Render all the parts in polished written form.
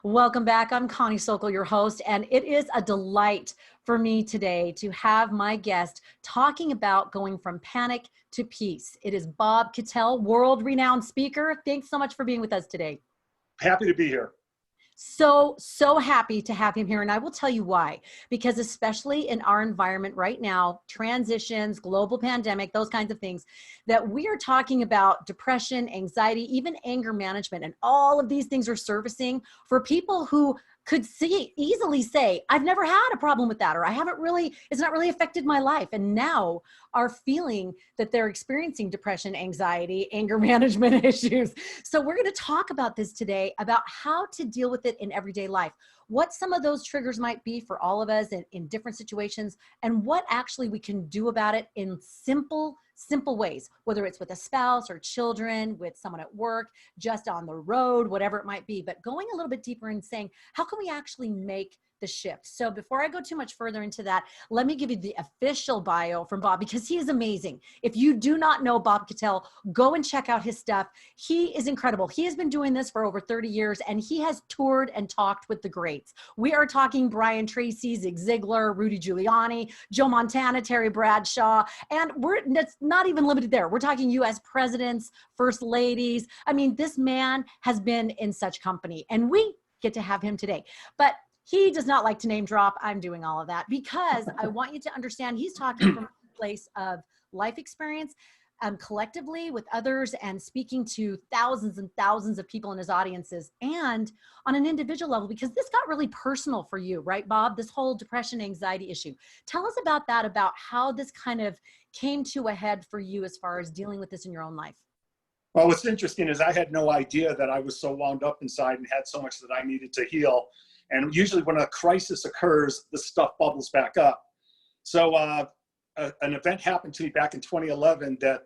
Welcome back. I'm Connie Sokol, your host, and it is a delight for me today to have my guest talking about going from panic to peace. It is Bob Kittell, world-renowned speaker. Thanks so much for being with us today. Happy to be here. So happy to have him here. And I will tell you why, because especially in our environment right now, transitions, global pandemic, those kinds of things, that we are talking about depression, anxiety, even anger management. And all of these things are surfacing for people who could easily say, I've never had a problem with that, or it's not really affected my life. And now are feeling that they're experiencing depression, anxiety, anger management issues. So we're going to talk about this today, about how to deal with it in everyday life, what some of those triggers might be for all of us in different situations, and what actually we can do about it in simple ways, whether it's with a spouse or children, with someone at work, just on the road, whatever it might be, but going a little bit deeper and saying, how can we actually make the shift? So before I go too much further into that, let me give you the official bio from Bob, because he is amazing. If you do not know Bob Kittell, go and check out his stuff. He is incredible. He has been doing this for over 30 years, and he has toured and talked with the greats. We are talking Brian Tracy, Zig Ziglar, Rudy Giuliani, Joe Montana, Terry Bradshaw, and that's not even limited there. We're talking US presidents, first ladies. I mean, this man has been in such company, and we get to have him today. But he does not like to name drop. I'm doing all of that because I want you to understand he's talking from a place of life experience, collectively with others, and speaking to thousands and thousands of people in his audiences, and on an individual level, because this got really personal for you, right, Bob? This whole depression, anxiety issue. Tell us about that, about how this kind of came to a head for you as far as dealing with this in your own life. Well, what's interesting is I had no idea that I was so wound up inside and had so much that I needed to heal. And usually when a crisis occurs, the stuff bubbles back up. So an event happened to me back in 2011 that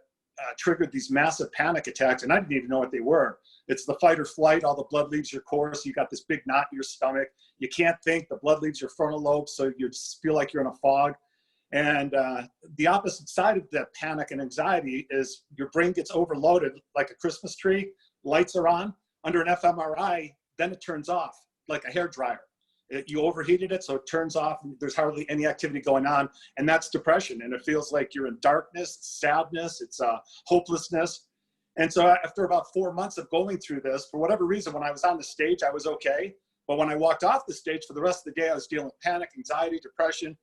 triggered these massive panic attacks, and I didn't even know what they were. It's the fight or flight. All the blood leaves your course. You got this big knot in your stomach. You can't think. The blood leaves your frontal lobe, so you just feel like you're in a fog. And the opposite side of that panic and anxiety is your brain gets overloaded like a Christmas tree. Lights are on. Under an fMRI, then it turns off like a hair dryer. You overheated it, so it turns off, and there's hardly any activity going on, and that's depression. And it feels like you're in darkness, sadness, it's hopelessness. And so after about 4 months of going through this, for whatever reason, when I was on the stage, I was okay. But when I walked off the stage, for the rest of the day, I was dealing with panic, anxiety, depression,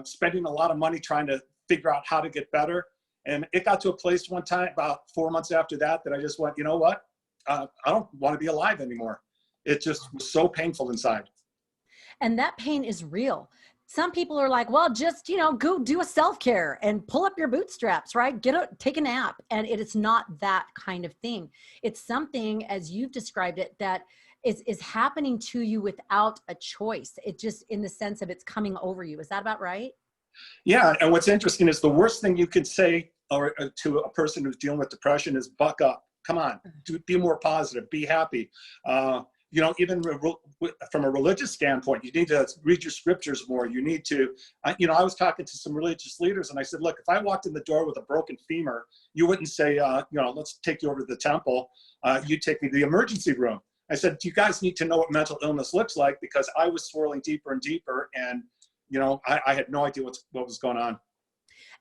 spending a lot of money trying to figure out how to get better. And it got to a place one time, about 4 months after that, that I just went, you know what? I don't want to be alive anymore. It just was so painful inside. And that pain is real. Some people are like, well, just, go do a self-care and pull up your bootstraps, right? Take a nap. And it's not that kind of thing. It's something, as you've described it, that is happening to you without a choice. It just, in the sense of it's coming over you. Is that about right? Yeah. And what's interesting is the worst thing you could say to a person who's dealing with depression is buck up. Come on, be more positive, be happy. Even from a religious standpoint, you need to read your scriptures more. You need to, I was talking to some religious leaders, and I said, look, if I walked in the door with a broken femur, you wouldn't say, let's take you over to the temple. You'd take me to the emergency room. I said, you guys need to know what mental illness looks like, because I was swirling deeper and deeper, and, I had no idea what was going on.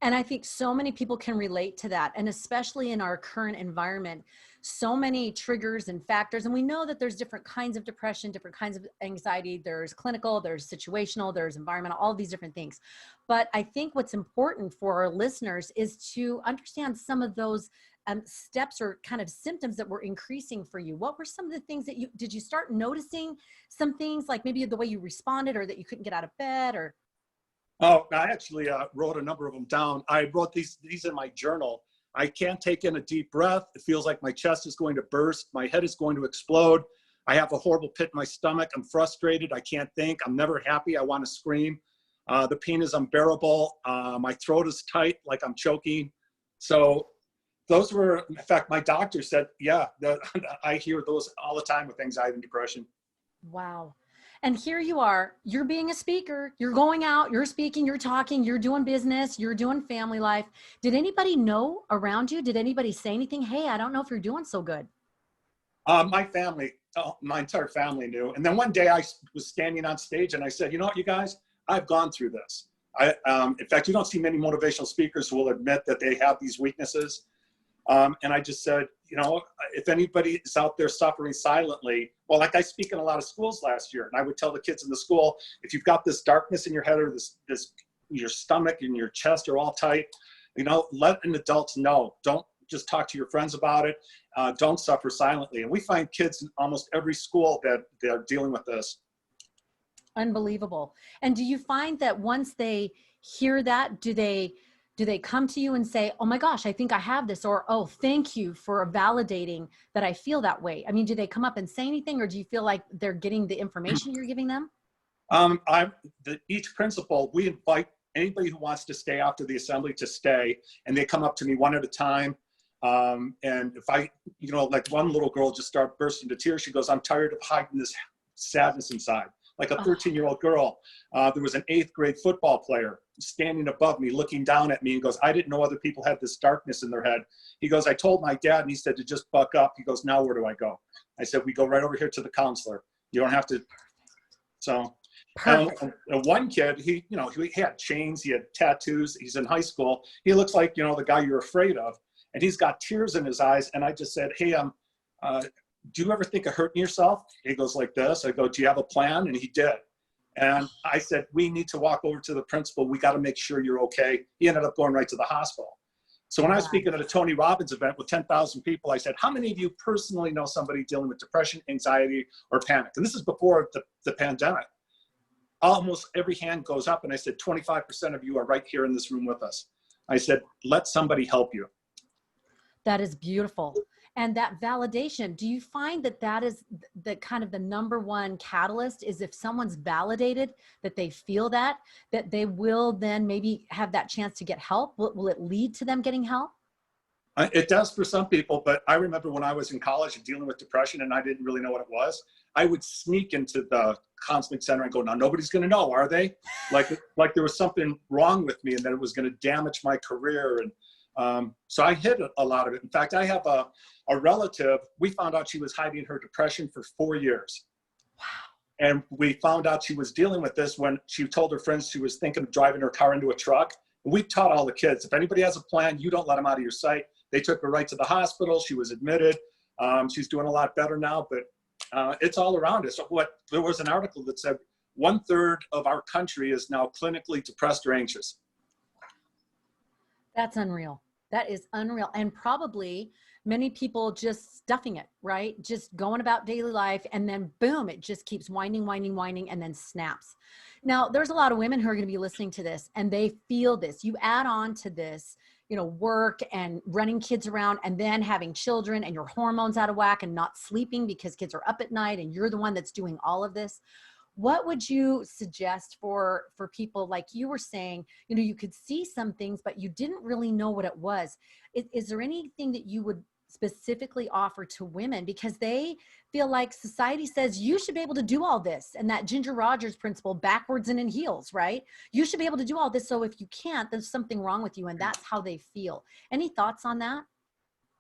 And I think so many people can relate to that. And especially in our current environment, so many triggers and factors. And we know that there's different kinds of depression, different kinds of anxiety. There's clinical, there's situational, there's environmental, all these different things. But I think what's important for our listeners is to understand some of those steps or kind of symptoms that were increasing for you. What were some of the things that did you start noticing some things, like maybe the way you responded, or that you couldn't get out of bed, or? Oh, I actually wrote a number of them down. I wrote these in my journal. I can't take in a deep breath. It feels like my chest is going to burst. My head is going to explode. I have a horrible pit in my stomach. I'm frustrated. I can't think. I'm never happy. I want to scream. The pain is unbearable. My throat is tight, like I'm choking. So those were, in fact, my doctor said, yeah, I hear those all the time with anxiety and depression. Wow. And here you are, you're being a speaker, you're going out, you're speaking, you're talking, you're doing business, you're doing family life. Did anybody know around you? Did anybody say anything? Hey, I don't know if you're doing so good. My family, my entire family knew. And then one day I was standing on stage and I said, you know what, you guys, I've gone through this. In fact, you don't see many motivational speakers who will admit that they have these weaknesses. And I just said, you know, if anybody is out there suffering silently, well, like I speak in a lot of schools last year, and I would tell the kids in the school, if you've got this darkness in your head or this your stomach and your chest are all tight, you know, let an adult know. Don't just talk to your friends about it. Don't suffer silently. And we find kids in almost every school that they're dealing with this. Unbelievable. And do you find that once they hear that, do they come to you and say, oh my gosh, I think I have this, or, oh, thank you for validating that I feel that way? I mean, do they come up and say anything, or do you feel like they're getting the information you're giving them? Each principal, we invite anybody who wants to stay after the assembly to stay, and they come up to me one at a time. And if I, you know, like one little girl just started bursting into tears. She goes, I'm tired of hiding this sadness inside. Like a 13-year-old girl. There was an 8th grade football player standing above me, looking down at me, and goes, I didn't know other people had this darkness in their head. He goes, I told my dad, and he said to just buck up. He goes, now where do I go? I said, we go right over here to the counselor. You don't have to. So one kid, he had chains, he had tattoos, he's in high school. He looks like, you know, the guy you're afraid of, and he's got tears in his eyes. And I just said, hey, do you ever think of hurting yourself? He goes like this. I go, do you have a plan? And he did. And I said, we need to walk over to the principal. We got to make sure you're okay. He ended up going right to the hospital. So when I was speaking at a Tony Robbins event with 10,000 people, I said, how many of you personally know somebody dealing with depression, anxiety, or panic? And this is before the pandemic. Almost every hand goes up. And I said, 25% of you are right here in this room with us. I said, let somebody help you. That is beautiful. And that validation, do you find that that is the kind of the number one catalyst, is if someone's validated that they feel that they will then maybe have that chance to get help? Will it lead to them getting help? It does for some people, but I remember when I was in college and dealing with depression and I didn't really know what it was, I would sneak into the counseling center and go, now nobody's going to know, are they? Like there was something wrong with me and that it was going to damage my career. And so I hid a lot of it. In fact, I have a relative, we found out she was hiding her depression for 4 years. Wow. And we found out she was dealing with this when she told her friends she was thinking of driving her car into a truck. And we taught all the kids, if anybody has a plan, you don't let them out of your sight. They took her right to the hospital. She was admitted. She's doing a lot better now, but it's all around us. There was an article that said 1/3 of our country is now clinically depressed or anxious. That's unreal. That is unreal. And probably many people just stuffing it, right? Just going about daily life, and then boom, it just keeps winding, and then snaps. Now, there's a lot of women who are going to be listening to this and they feel this. You add on to this, you know, work and running kids around and then having children and your hormones out of whack and not sleeping because kids are up at night and you're the one that's doing all of this. What would you suggest for people, like you were saying, you know, you could see some things, but you didn't really know what it was. Is there anything that you would specifically offer to women, because they feel like society says you should be able to do all this, and that Ginger Rogers principle, backwards and in heels, right? You should be able to do all this. So if you can't, there's something wrong with you, and that's how they feel. Any thoughts on that?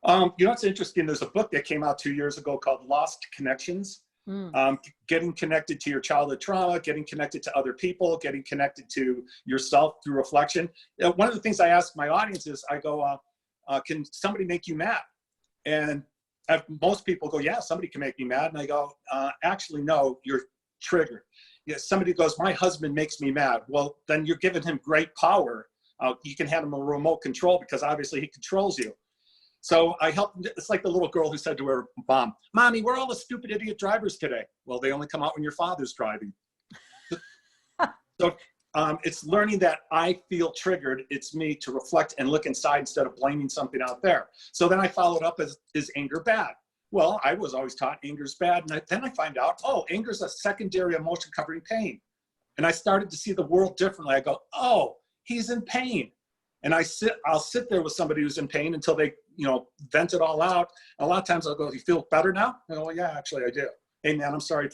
You know, it's interesting. There's a book that came out 2 years ago called Lost Connections. Getting connected to your childhood trauma, getting connected to other people, getting connected to yourself through reflection. One of the things I ask my audience is, I go, can somebody make you mad? And most people go, yeah, somebody can make me mad. And I go, actually, no, you're triggered. Yeah, somebody goes, my husband makes me mad. Well, then you're giving him great power. You can hand him a remote control because obviously he controls you. So I helped. It's like the little girl who said to her mom, Mommy, we're all the stupid idiot drivers today. Well, they only come out when your father's driving. So it's learning that I feel triggered. It's me to reflect and look inside instead of blaming something out there. So then I followed up as, is anger bad? Well, I was always taught anger's bad. And then I find out, oh, anger's a secondary emotion covering pain. And I started to see the world differently. I go, oh, he's in pain. And I'll sit there with somebody who's in pain until they, vent it all out. And a lot of times I'll go, you feel better now? I go, well, yeah, actually I do. Hey man, I'm sorry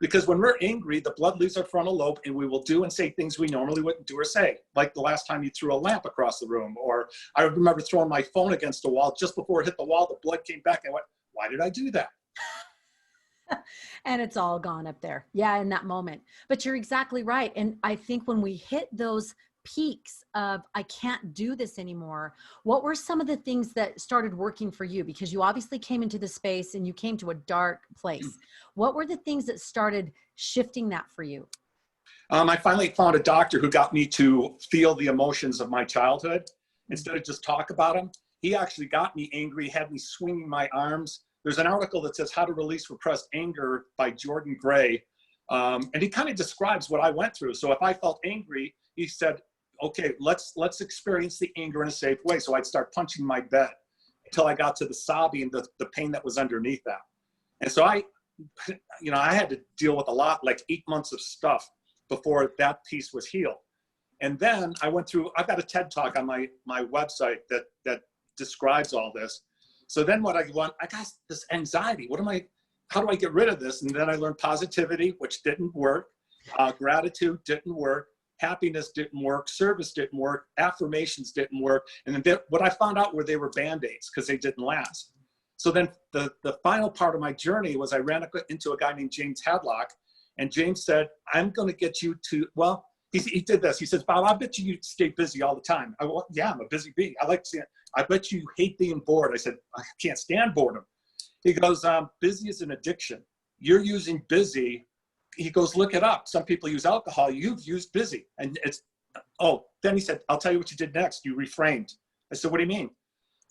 because when we're angry, the blood leaves our frontal lobe and we will do and say things we normally wouldn't do or say. Like the last time you threw a lamp across the room, or I remember throwing my phone against a wall. Just before it hit the wall, the blood came back and I went, why did I do that? And it's all gone up there. Yeah, in that moment. But you're exactly right. And I think when we hit those peaks of, I can't do this anymore, what were some of the things that started working for you? Because you obviously came into the space and you came to a dark place. What were the things that started shifting that for you? I finally found a doctor who got me to feel the emotions of my childhood instead of just talk about them. He actually got me angry, had me swinging my arms. There's an article that says How to Release Repressed Anger by Jordan Gray. And he kind of describes what I went through. So if I felt angry, he said, okay, let's experience the anger in a safe way. So I'd start punching my bed until I got to the sobbing and the pain that was underneath that. And so I had to deal with a lot, like 8 months of stuff before that piece was healed. And then I've got a TED Talk on my website that describes all this. So then I got this anxiety. How do I get rid of this? And then I learned positivity, which didn't work. Gratitude didn't work. Happiness didn't work. Service didn't work. Affirmations didn't work. And then what I found out were they were Band-Aids because they didn't last. So then the final part of my journey was I ran into a guy named James Hadlock. And James said, I'm going to get you to, well, he did this. He says, Bob, I bet you stay busy all the time. Yeah, I'm a busy bee. I like to see it. I bet you hate being bored. I said, I can't stand boredom. He goes, busy is an addiction. You're using busy. He goes, look it up. Some people use alcohol. You've used busy. And then he said, I'll tell you what you did next. You reframed. I said, what do you mean?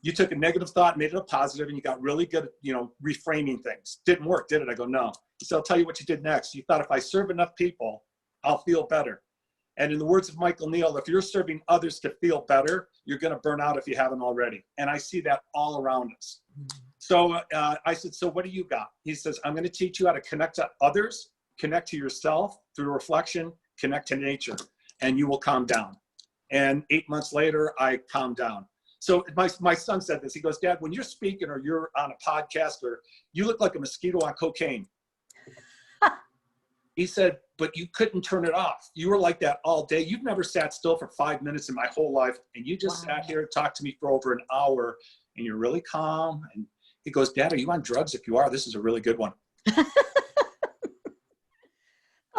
You took a negative thought, made it a positive, and you got really good at, reframing things. Didn't work, did it? I go, no. He said, I'll tell you what you did next. You thought if I serve enough people, I'll feel better. And in the words of Michael Neal, if you're serving others to feel better, you're going to burn out if you haven't already. And I see that all around us. So I said, so what do you got? He says, I'm going to teach you how to connect to others, connect to yourself through reflection, connect to nature, and you will calm down. And 8 months later, I calmed down. So my son said this. He goes, Dad, when you're speaking or you're on a podcast, or you look like a mosquito on cocaine. He said, but you couldn't turn it off. You were like that all day. You've never sat still for 5 minutes in my whole life. And you just sat here and talked to me for over an hour, and you're really calm. And he goes, Dad, are you on drugs? If you are, this is a really good one.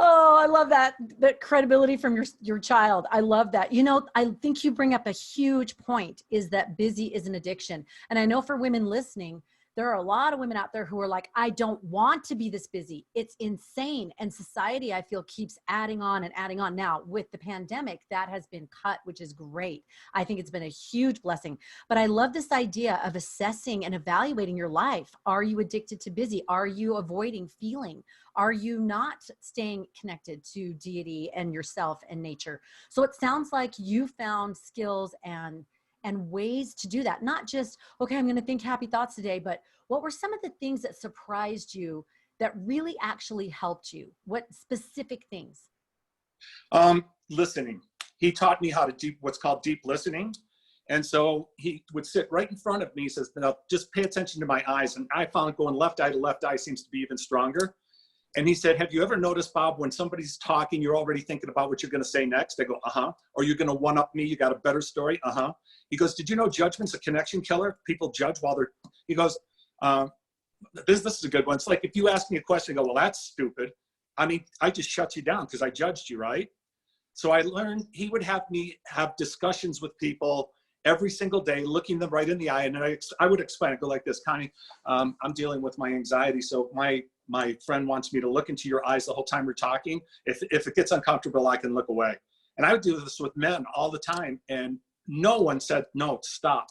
Oh, I love that credibility from your child. I love that. I think you bring up a huge point, is that busy is an addiction. And I know for women listening, there are a lot of women out there who are like, I don't want to be this busy. It's insane. And society, I feel, keeps adding on and adding on. Now, with the pandemic, that has been cut, which is great. I think it's been a huge blessing. But I love this idea of assessing and evaluating your life. Are you addicted to busy? Are you avoiding feeling? Are you not staying connected to deity and yourself and nature? So it sounds like you found skills and ways to do that. Not just, okay, I'm going to think happy thoughts today, but what were some of the things that surprised you that really actually helped you? What specific things? Listening. He taught me how to what's called deep listening. And so he would sit right in front of me. He says, now just pay attention to my eyes. And I found going left eye to left eye seems to be even stronger. And he said, have you ever noticed, Bob, when somebody's talking, you're already thinking about what you're going to say next? I go, uh-huh. Or you're going to one-up me. You got a better story? Uh-huh. He goes, did you know judgment's a connection killer? People judge while they're, he goes, this is a good one. It's like, if you ask me a question, I go, well, that's stupid. I mean, I just shut you down because I judged you, right? So I learned he would have me have discussions with people every single day, looking them right in the eye. And then I would explain, I go like this, Connie, I'm dealing with my anxiety. So my friend wants me to look into your eyes the whole time we're talking. If it gets uncomfortable, I can look away. And I would do this with men all the time. And no one said, no, stop.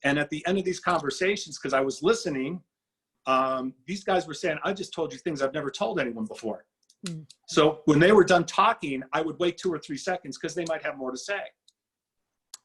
And at the end of these conversations, because I was listening, these guys were saying, I just told you things I've never told anyone before. Mm-hmm. So when they were done talking, I would wait 2 or 3 seconds because they might have more to say.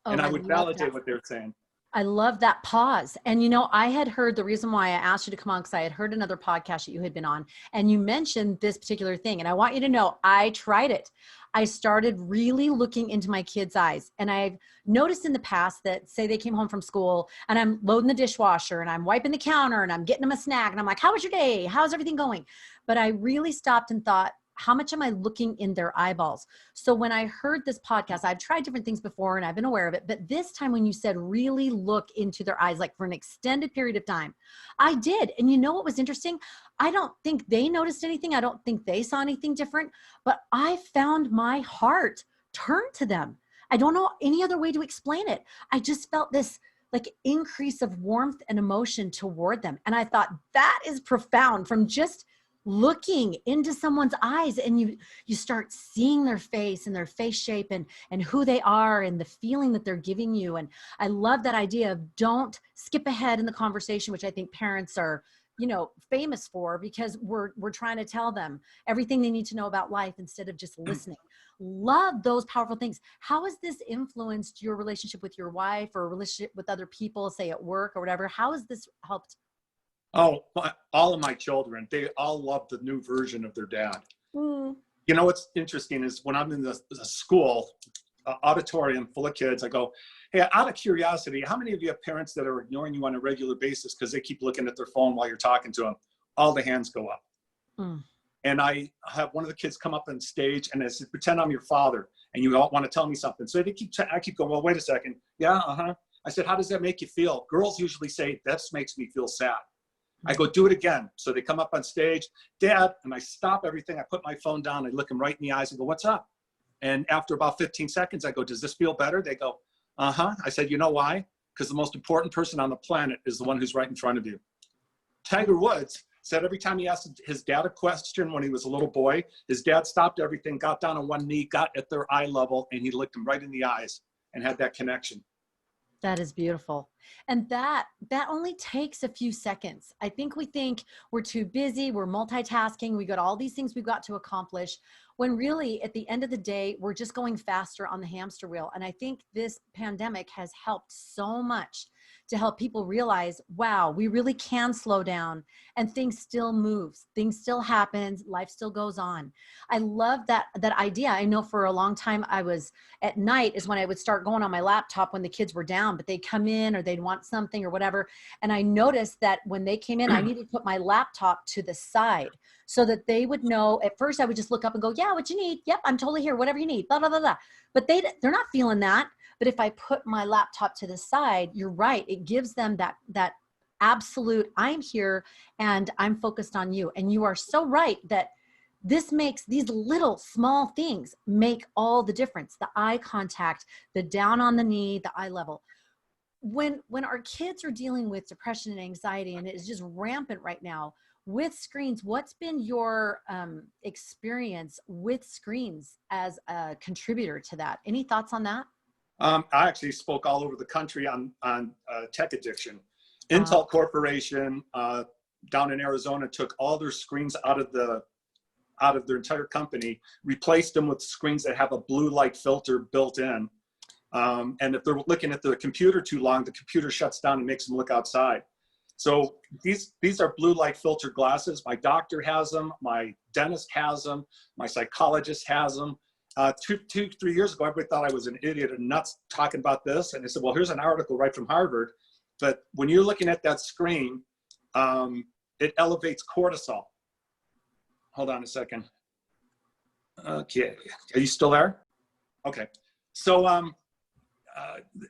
And I would validate what they're saying. I love that pause. And I had heard, the reason why I asked you to come on, because I had heard another podcast that you had been on, and you mentioned this particular thing. And I want you to know, I tried it. I started really looking into my kids' eyes. And I've noticed in the past that, say they came home from school and I'm loading the dishwasher and I'm wiping the counter and I'm getting them a snack and I'm like, how was your day? How's everything going? But I really stopped and thought, how much am I looking in their eyeballs? So when I heard this podcast, I've tried different things before and I've been aware of it, but this time when you said really look into their eyes, like for an extended period of time, I did. And you know what was interesting? I don't think they noticed anything. I don't think they saw anything different, but I found my heart turn to them. I don't know any other way to explain it. I just felt this like increase of warmth and emotion toward them. And I thought that is profound from just looking into someone's eyes, and you start seeing their face and their face shape and who they are and the feeling that they're giving you. And I love that idea of don't skip ahead in the conversation, which I think parents are, famous for, because we're trying to tell them everything they need to know about life instead of just listening. Love those powerful things. How has this influenced your relationship with your wife or relationship with other people, say at work or whatever? How has this helped? Oh, all of my children, they all love the new version of their dad. You know, what's interesting is when I'm in the school auditorium full of kids, I go, hey, out of curiosity, how many of you have parents that are ignoring you on a regular basis because they keep looking at their phone while you're talking to them? All the hands go up. And I have one of the kids come up on stage and I said, pretend I'm your father and you all want to tell me something. So I keep going, well, wait a second. Yeah, I said, how does that make you feel? Girls usually say, that makes me feel sad. I go, do it again. So they come up on stage, Dad, and I stop everything. I put my phone down. I look them right in the eyes and go, what's up? And after about 15 seconds, I go, does this feel better? They go, I said, you know why? Because the most important person on the planet is the one who's right in front of you. Tiger Woods said every time he asked his dad a question when he was a little boy, his dad stopped everything, got down on one knee, got at their eye level, and he looked them right in the eyes and had that connection. That is beautiful. And that only takes a few seconds. I think we think we're too busy, we're multitasking, we got all these things we've got to accomplish, when really at the end of the day, we're just going faster on the hamster wheel. And I think this pandemic has helped so much to help people realize, wow, we really can slow down and things still move, things still happen, life still goes on. I love that idea. I know for a long time I was at night is when I would start going on my laptop when the kids were down, but they'd come in or they'd want something or whatever. And I noticed that when they came in, I needed to put my laptop to the side so that they would know. At first I would just look up and go, yeah, what you need? Yep, I'm totally here, whatever you need, blah, blah, blah, blah. But they're not feeling that. But if I put my laptop to the side, you're right. It gives them that absolute, I'm here and I'm focused on you. And you are so right that this makes these little small things make all the difference. The eye contact, the down on the knee, the eye level. When our kids are dealing with depression and anxiety, and it is just rampant right now with screens, what's been your experience with screens as a contributor to that? Any thoughts on that? I actually spoke all over the country on tech addiction. Intel Corporation down in Arizona took all their screens out of their entire company, replaced them with screens that have a blue light filter built in. And if they're looking at the computer too long, the computer shuts down and makes them look outside. So these are blue light filter glasses. My doctor has them. My dentist has them. My psychologist has them. 3 years ago, everybody thought I was an idiot and nuts talking about this. And I said, well, here's an article right from Harvard. But when you're looking at that screen, it elevates cortisol. Hold on a second. Okay. Are you still there? Okay. So,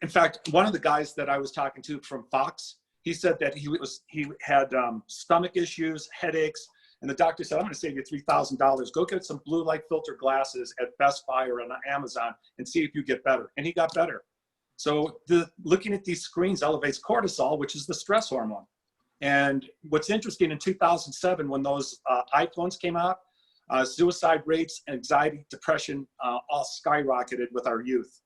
in fact, one of the guys that I was talking to from Fox, he said that he had stomach issues, headaches, and the doctor said, I'm going to save you $3,000. Go get some blue light filter glasses at Best Buy or on Amazon and see if you get better. And he got better. So looking at these screens elevates cortisol, which is the stress hormone. And what's interesting, in 2007, when those iPhones came out, suicide rates, anxiety, depression, all skyrocketed with our youth.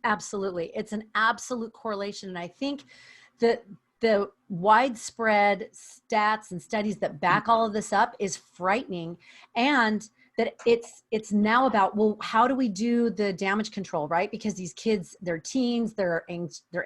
Absolutely. It's an absolute correlation. And I think that the widespread stats and studies that back all of this up is frightening. And that it's now about, well, how do we do the damage control, right? Because these kids, they're teens, they're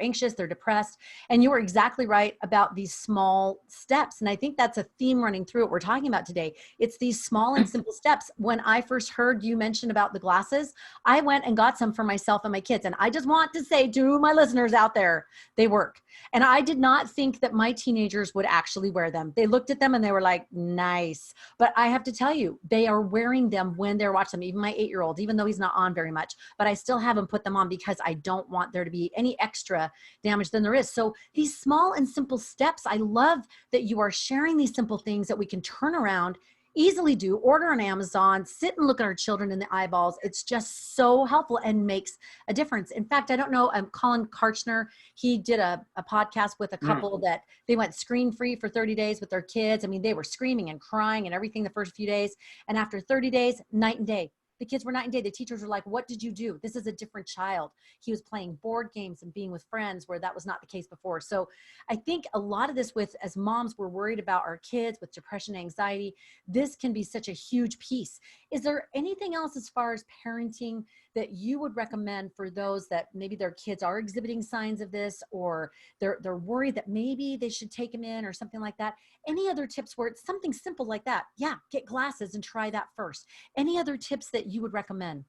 anxious, they're depressed. And you were exactly right about these small steps. And I think that's a theme running through what we're talking about today. It's these small and simple steps. When I first heard you mention about the glasses, I went and got some for myself and my kids. And I just want to say to my listeners out there, they work. And I did not think that my teenagers would actually wear them. They looked at them and they were like, nice. But I have to tell you, they are wearing them when they're watching them. Even my 8-year-old, even though he's not on very much, but I still have him put them on because I don't want there to be any extra damage than there is. So these small and simple steps, I love that you are sharing these simple things that we can turn around, easily do, order on Amazon, sit and look at our children in the eyeballs. It's just so helpful and makes a difference. In fact, I don't know, Colin Karchner, he did a podcast with a couple that they went screen free for 30 days with their kids. I mean, they were screaming and crying and everything the first few days. And after 30 days, night and day. The kids were night and day. The teachers were like, what did you do? This is a different child. He was playing board games and being with friends where that was not the case before. So I think a lot of this as moms, we're worried about our kids with depression, anxiety. This can be such a huge piece. Is there anything else as far as parenting that you would recommend for those that maybe their kids are exhibiting signs of this, or they're worried that maybe they should take them in or something like that? Any other tips where it's something simple like that? Yeah, get glasses and try that first. Any other tips that you would recommend?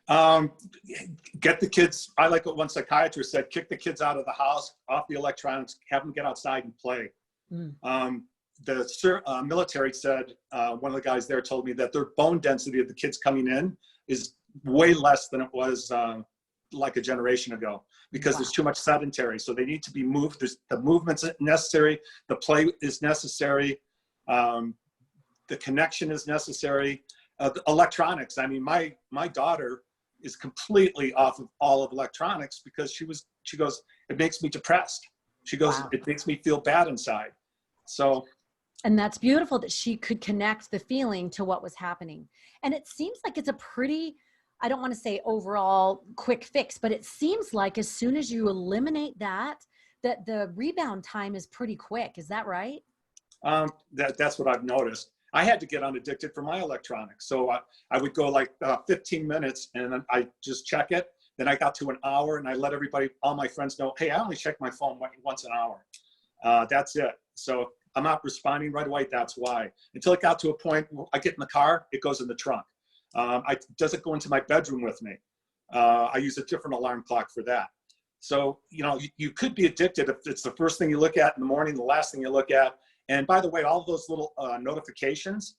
Get the kids. I like what one psychiatrist said, kick the kids out of the house, off the electronics, have them get outside and play. The military said, one of the guys there told me that their bone density of the kids coming in is way less than it was like a generation ago, because there's too much sedentary. So they need to be moved. The movement's necessary. The play is necessary. The connection is necessary. The electronics. I mean, my daughter is completely off of all of electronics because she goes, it makes me depressed. She goes, it makes me feel bad inside. So. And that's beautiful that she could connect the feeling to what was happening. And it seems like it's a pretty, I don't want to say overall quick fix, but it seems like as soon as you eliminate that the rebound time is pretty quick. Is that right? That's what I've noticed. I had to get unaddicted for my electronics. So I would go like 15 minutes and then I just check it. Then I got to an hour and I let all my friends know, hey, I only check my phone once an hour. That's it. So I'm not responding right away. That's why. Until it got to a point where I get in the car, it goes in the trunk. It doesn't go into my bedroom with me. I use a different alarm clock for that. So, you could be addicted if it's the first thing you look at in the morning, the last thing you look at. And by the way, all of those little notifications,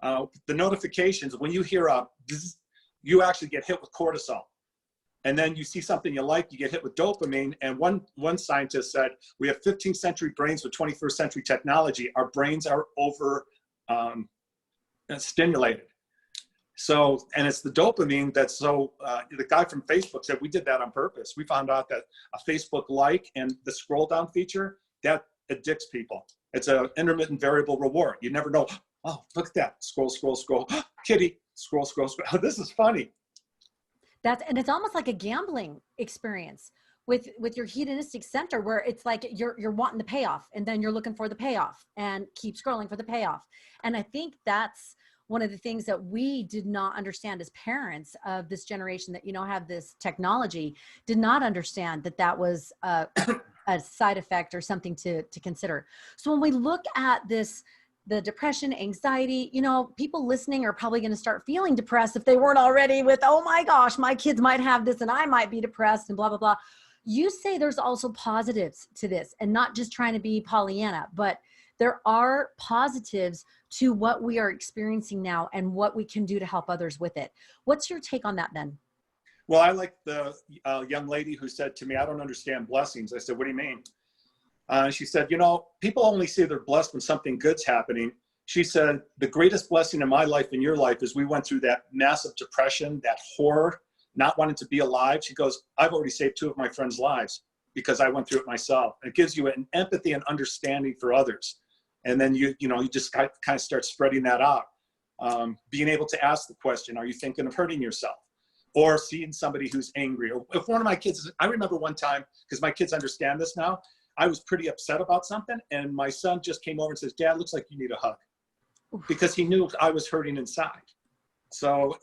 the notifications, when you hear you actually get hit with cortisol. And then you see something you like, you get hit with dopamine. And one scientist said, we have 15th century brains with 21st century technology. Our brains are over stimulated. So, and it's the dopamine that's so, the guy from Facebook said, we did that on purpose. We found out that a Facebook like and the scroll down feature, that addicts people. It's an intermittent variable reward. You never know. Oh, look at that. Scroll, scroll, scroll. Kitty, scroll, scroll, scroll. This is funny. And it's almost like a gambling experience with your hedonistic center, where it's like you're wanting the payoff and then you're looking for the payoff and keep scrolling for the payoff. And I think that's one of the things that we did not understand as parents of this generation that, have this technology, did not understand that was a side effect or something to consider. So when we look at this, the depression, anxiety, people listening are probably going to start feeling depressed if they weren't already with, oh my gosh, my kids might have this and I might be depressed and blah, blah, blah. You say there's also positives to this, and not just trying to be Pollyanna, but there are positives to what we are experiencing now and what we can do to help others with it. What's your take on that, Ben? Well, I like the young lady who said to me, I don't understand blessings. I said, what do you mean? She said, people only say they're blessed when something good's happening. She said, the greatest blessing in my life and your life is we went through that massive depression, that horror, not wanting to be alive. She goes, I've already saved 2 of my friends' lives because I went through it myself. It gives you an empathy and understanding for others. And then you just kind of start spreading that out. Being able to ask the question, are you thinking of hurting yourself? Or seeing somebody who's angry. Or if one of my kids, I remember one time, because my kids understand this now, I was pretty upset about something, and my son just came over and says, Dad, looks like you need a hug. because he knew I was hurting inside. So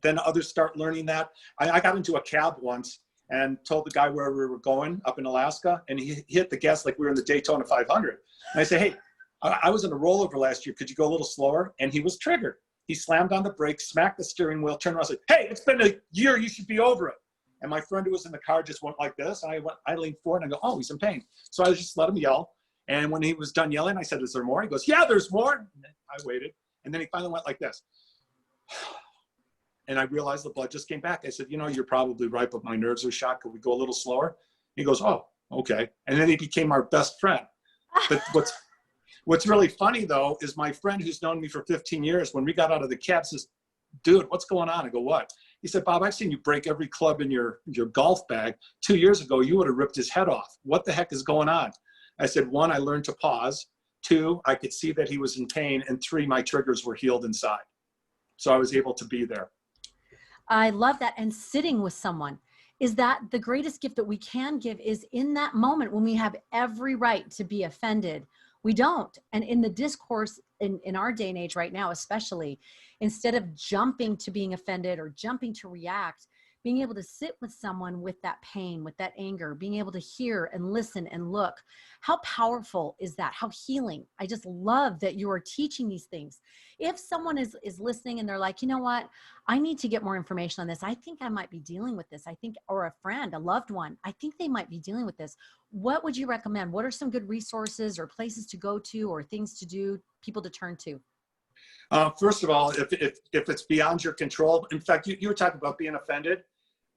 then others start learning that. I got into a cab once and told the guy where we were going up in Alaska, and he hit the gas like we were in the Daytona 500. And I said, hey, I was in a rollover last year. Could you go a little slower? And he was triggered. He slammed on the brakes, smacked the steering wheel, turned around and said, hey, it's been a year. You should be over it. And my friend who was in the car just went like this. And I leaned forward and I go, oh, he's in pain. So I just let him yell. And when he was done yelling, I said, is there more? He goes, yeah, there's more. And I waited. And then he finally went like this. And I realized the blood just came back. I said, you know, you're probably right, but my nerves are shot. Could we go a little slower? He goes, oh, okay. And then he became our best friend. But what's really funny, though, is my friend who's known me for 15 years, when we got out of the cab, says, dude, what's going on? I go, what? He said, Bob, I've seen you break every club in your golf bag. 2 years ago, you would have ripped his head off. What the heck is going on? I said, 1, I learned to pause. 2, I could see that he was in pain. And 3, my triggers were healed inside. So I was able to be there. I love that. And sitting with someone, is that the greatest gift that we can give is in that moment when we have every right to be offended. We don't. And in the discourse in our day and age right now, especially, instead of jumping to being offended or jumping to react, being able to sit with someone with that pain, with that anger, being able to hear and listen and look. How powerful is that? How healing. I just love that you are teaching these things. If someone is listening and they're like, you know what, I need to get more information on this. I think I might be dealing with this. I think, or a friend, a loved one, I think they might be dealing with this. What would you recommend? What are some good resources or places to go to or things to do, people to turn to? First of all, if it's beyond your control, in fact, you were talking about being offended.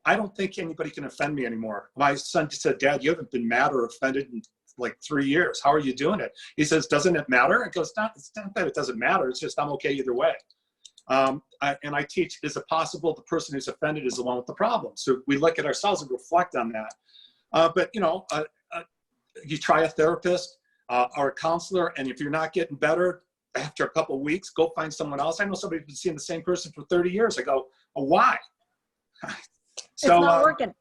I don't think anybody can offend me anymore. My son said, Dad, you haven't been mad or offended in like 3 years. How are you doing it? He says, doesn't it matter? I go, it's not that it doesn't matter. It's just I'm okay either way. And I teach, is it possible the person who's offended is the one with the problem? So we look at ourselves and reflect on that. But, you know, you try a therapist or a counselor, and if you're not getting better after a couple of weeks, go find someone else. I know somebody's been seeing the same person for 30 years. I go, oh, why? So, it's not working.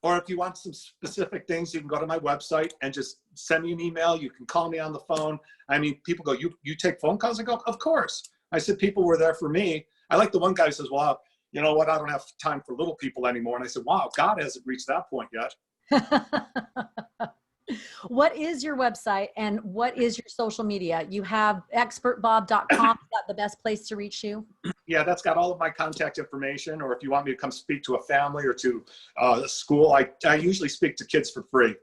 Or if you want some specific things, you can go to my website and just send me an email. You can call me on the phone. I mean, people go, you take phone calls? I go, of course. I said, people were there for me. I like the one guy who says, well, you know what? I don't have time for little people anymore. And I said, wow, God hasn't reached that point yet. What is your website and what is your social media? You have expertbob.com. Is that the best place to reach you? Yeah, that's got all of my contact information. Or if you want me to come speak to a family or to a school, I usually speak to kids for free.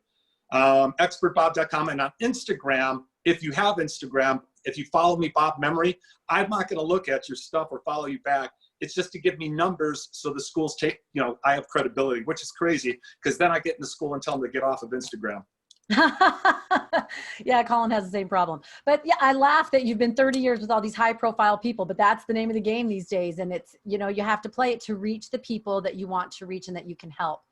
Expertbob.com. And on Instagram, if you have Instagram, if you follow me, Bob Memory, I'm not going to look at your stuff or follow you back. It's just to give me numbers so the schools take, you know, I have credibility, which is crazy because then I get into school and tell them to get off of Instagram. Yeah, Colin has the same problem. But yeah, I laugh that you've been 30 years with all these high profile people, but that's the name of the game these days. And it's, you know, you have to play it to reach the people that you want to reach and that you can help.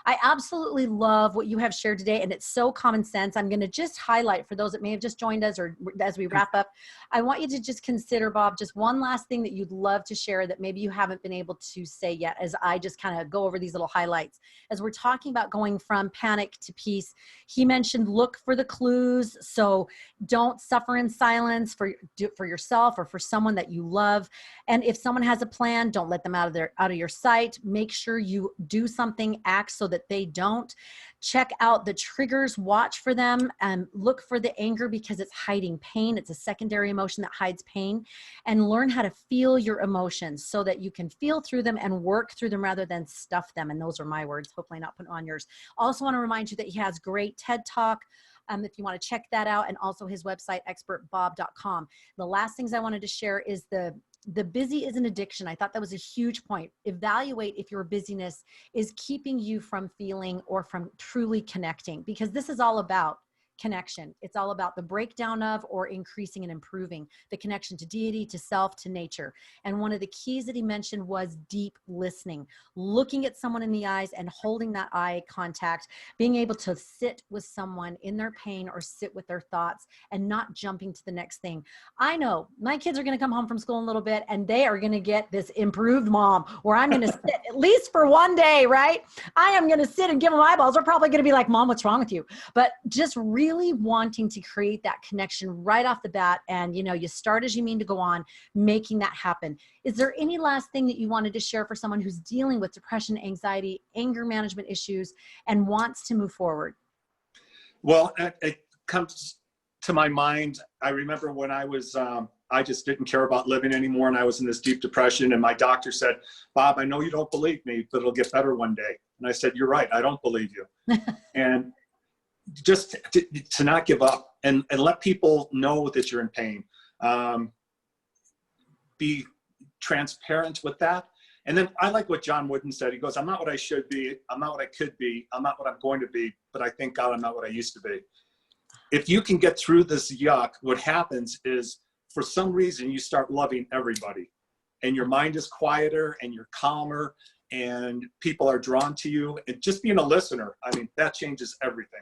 I absolutely love what you have shared today, and it's so common sense. I'm going to just highlight for those that may have just joined us or as we wrap up, I want you to just consider, Bob, just one last thing that you'd love to share that maybe you haven't been able to say yet as I just kind of go over these little highlights. As we're talking about going from panic to peace, he mentioned look for the clues. So don't suffer in silence for yourself or for someone that you love. And if someone has a plan, don't let them out of your sight. Make sure you do something, act so that they don't. Check out the triggers, watch for them, and look for the anger because it's hiding pain. It's a secondary emotion that hides pain. And learn how to feel your emotions so that you can feel through them and work through them rather than stuff them. And those are my words, hopefully not put on yours. Also want to remind you that he has great TED Talk. If you want to check that out, and also his website, expertbob.com. The last things I wanted to share is the busy is an addiction. I thought that was a huge point. Evaluate if your busyness is keeping you from feeling or from truly connecting, because this is all about connection. It's all about the breakdown of or increasing and improving the connection to deity, to self, to nature. And one of the keys that he mentioned was deep listening, looking at someone in the eyes and holding that eye contact, being able to sit with someone in their pain or sit with their thoughts and not jumping to the next thing. I know my kids are going to come home from school in a little bit and they are going to get this improved mom where I'm going to sit at least for one day, right? I am going to sit and give them eyeballs. They're probably going to be like, Mom, what's wrong with you? But just really really wanting to create that connection right off the bat. And, you know, you start as you mean to go on, making that happen. Is there any last thing that you wanted to share for someone who's dealing with depression, anxiety, anger management issues, and wants to move forward? Well, it comes to my mind. I remember when I was, I just didn't care about living anymore, and I was in this deep depression, and my doctor said, Bob, I know you don't believe me, but it'll get better one day. And I said, you're right, I don't believe you. And just to not give up and let people know that you're in pain. Be transparent with that. And then I like what John Wooden said. He goes, I'm not what I should be. I'm not what I could be. I'm not what I'm going to be. But I thank God I'm not what I used to be. If you can get through this yuck, what happens is for some reason you start loving everybody. And your mind is quieter and you're calmer and people are drawn to you. And just being a listener, I mean, that changes everything.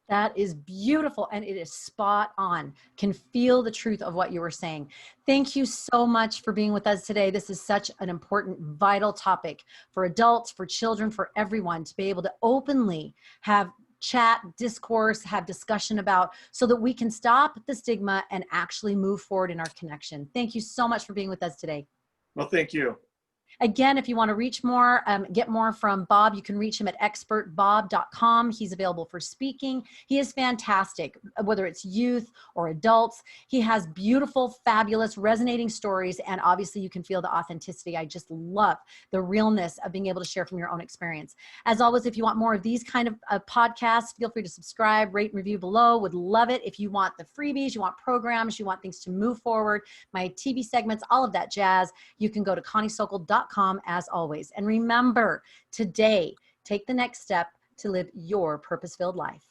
That is beautiful, and it is spot on. Can feel the truth of what you were saying. Thank you so much for being with us today. This is such an important, vital topic for adults, for children, for everyone to be able to openly have chat, discourse, have discussion about, so that we can stop the stigma and actually move forward in our connection. Thank you so much for being with us today. Well, thank you. Again, if you want to reach more, get more from Bob, you can reach him at expertbob.com. He's available for speaking. He is fantastic, whether it's youth or adults. He has beautiful, fabulous, resonating stories, and obviously you can feel the authenticity. I just love the realness of being able to share from your own experience. As always, if you want more of these kind of podcasts, feel free to subscribe, rate, and review below. Would love it. If you want the freebies, you want programs, you want things to move forward, my TV segments, all of that jazz, you can go to ConnieSokol.com as always. And remember, today, take the next step to live your purpose-filled life.